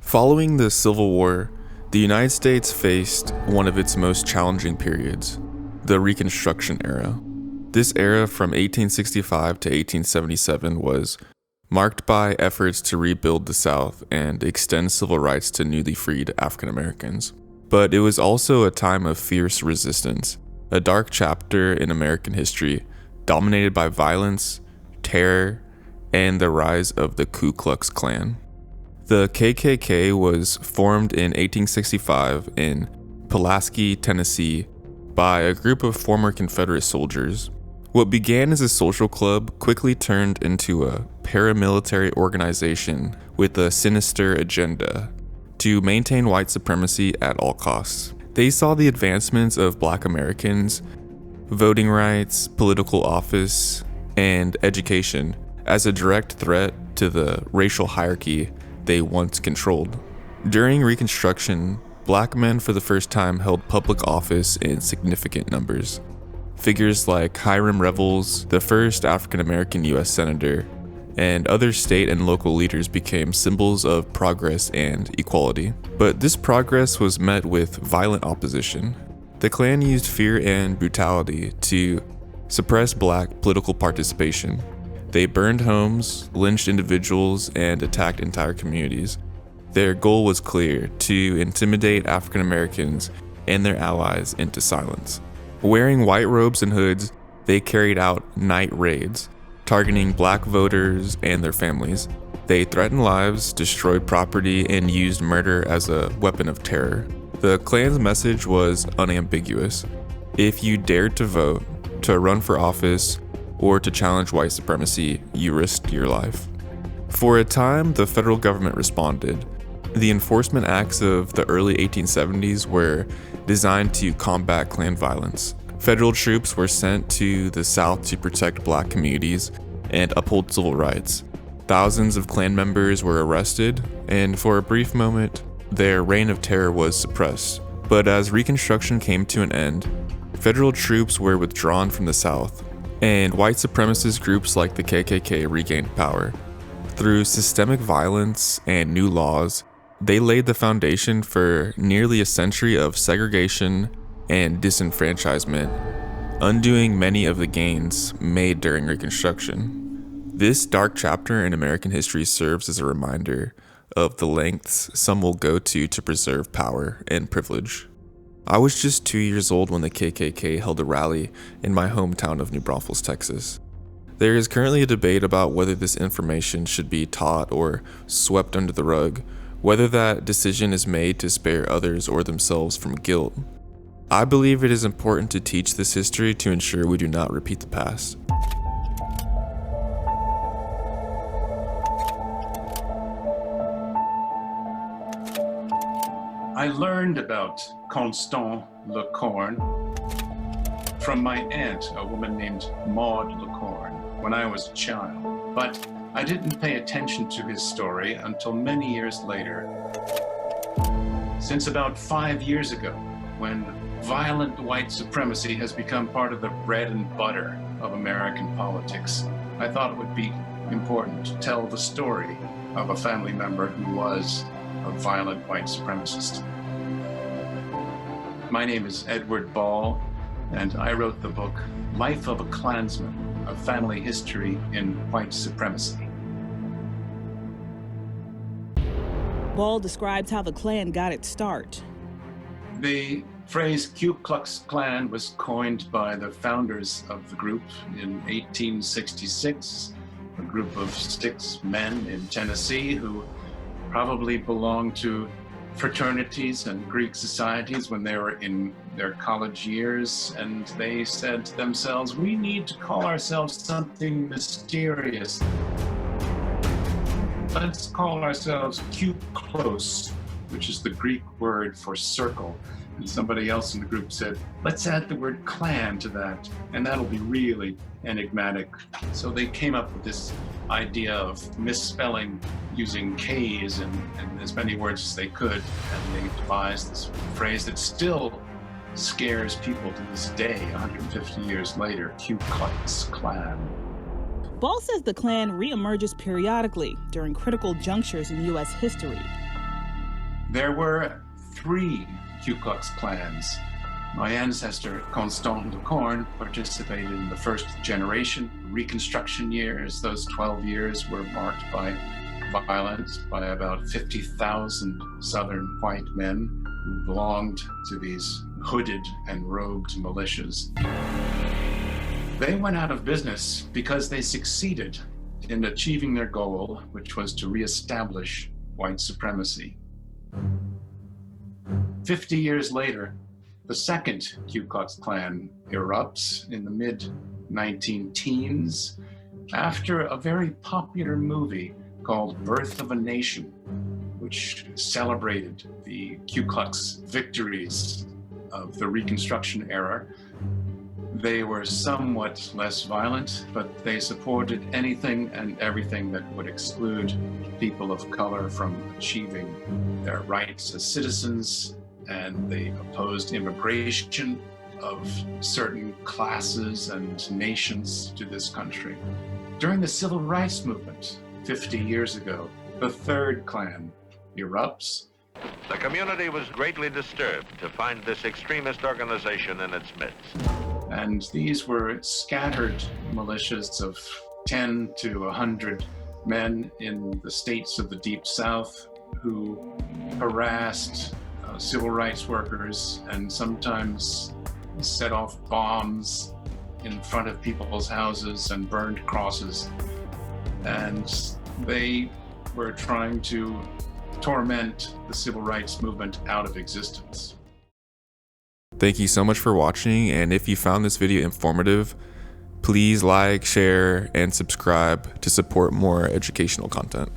Following the Civil War, the United States faced one of its most challenging periods, the Reconstruction Era. This era from 1865 to 1877 was marked by efforts to rebuild the South and extend civil rights to newly freed African Americans. But it was also a time of fierce resistance, a dark chapter in American history dominated by violence, terror, and the rise of the Ku Klux Klan. The KKK was formed in 1865 in Pulaski, Tennessee, by a group of former Confederate soldiers. What began as a social club quickly turned into a paramilitary organization with a sinister agenda to maintain white supremacy at all costs. They saw the advancements of Black Americans, voting rights, political office, and education as a direct threat to the racial hierarchy they once controlled. During Reconstruction, Black men for the first time held public office in significant numbers. Figures like Hiram Revels, the first African American U.S. Senator, and other state and local leaders became symbols of progress and equality. But this progress was met with violent opposition. The Klan used fear and brutality to suppress Black political participation. They burned homes, lynched individuals, and attacked entire communities. Their goal was clear: to intimidate African Americans and their allies into silence. Wearing white robes and hoods, they carried out night raids, targeting Black voters and their families. They threatened lives, destroyed property, and used murder as a weapon of terror. The Klan's message was unambiguous. If you dared to vote, to run for office, or to challenge white supremacy, you risked your life. For a time, the federal government responded. The enforcement acts of the early 1870s were designed to combat Klan violence. Federal troops were sent to the South to protect Black communities and uphold civil rights. Thousands of Klan members were arrested, and for a brief moment, their reign of terror was suppressed. But as Reconstruction came to an end, federal troops were withdrawn from the South, and white supremacist groups like the KKK regained power. Through systemic violence and new laws, they laid the foundation for nearly a century of segregation and disenfranchisement, undoing many of the gains made during Reconstruction. This dark chapter in American history serves as a reminder of the lengths some will go to preserve power and privilege. I was just 2 years old when the KKK held a rally in my hometown of New Braunfels, Texas. There is currently a debate about whether this information should be taught or swept under the rug, whether that decision is made to spare others or themselves from guilt. I believe it is important to teach this history to ensure we do not repeat the past. I learned about Constant Lecorne from my aunt, a woman named Maud Lecorne, when I was a child. But I didn't pay attention to his story until many years later. Since about 5 years ago, when violent white supremacy has become part of the bread and butter of American politics, I thought it would be important to tell the story of a family member who was a violent white supremacist. My name is Edward Ball, and I wrote the book Life of a Klansman, A Family History in White Supremacy. Ball describes how the Klan got its start. The phrase Ku Klux Klan was coined by the founders of the group in 1866, a group of 6 men in Tennessee who probably belonged to fraternities and Greek societies when they were in their college years, and they said to themselves, we need to call ourselves something mysterious. Let's call ourselves Ku Klux, which is the Greek word for circle. And somebody else in the group said, let's add the word Klan to that, and that'll be really enigmatic. So they came up with this idea of misspelling using K's and as many words as they could, and they devised this phrase that still scares people to this day, 150 years later, Ku Klux Klan. Ball says the Klan reemerges periodically during critical junctures in U.S. history. There were 3 Ku Klux Klans. My ancestor, Constant Lecorne, participated in the first generation Reconstruction years. Those 12 years were marked by violence by about 50,000 Southern white men who belonged to these hooded and robed militias. They went out of business because they succeeded in achieving their goal, which was to reestablish white supremacy. 50 years later, the second Ku Klux Klan erupts in the mid-19-teens after a very popular movie called Birth of a Nation, which celebrated the Ku Klux victories of the Reconstruction Era. They were somewhat less violent, but they supported anything and everything that would exclude people of color from achieving their rights as citizens, and they opposed immigration of certain classes and nations to this country. During the Civil Rights Movement 50 years ago, the third Klan erupts. The community was greatly disturbed to find this extremist organization in its midst. And these were scattered militias of 10 to 100 men in the states of the Deep South who harassed civil rights workers and sometimes set off bombs in front of people's houses and burned crosses. And they were trying to torment the civil rights movement out of existence. Thank you so much for watching, and if you found this video informative, please like, share, and subscribe to support more educational content.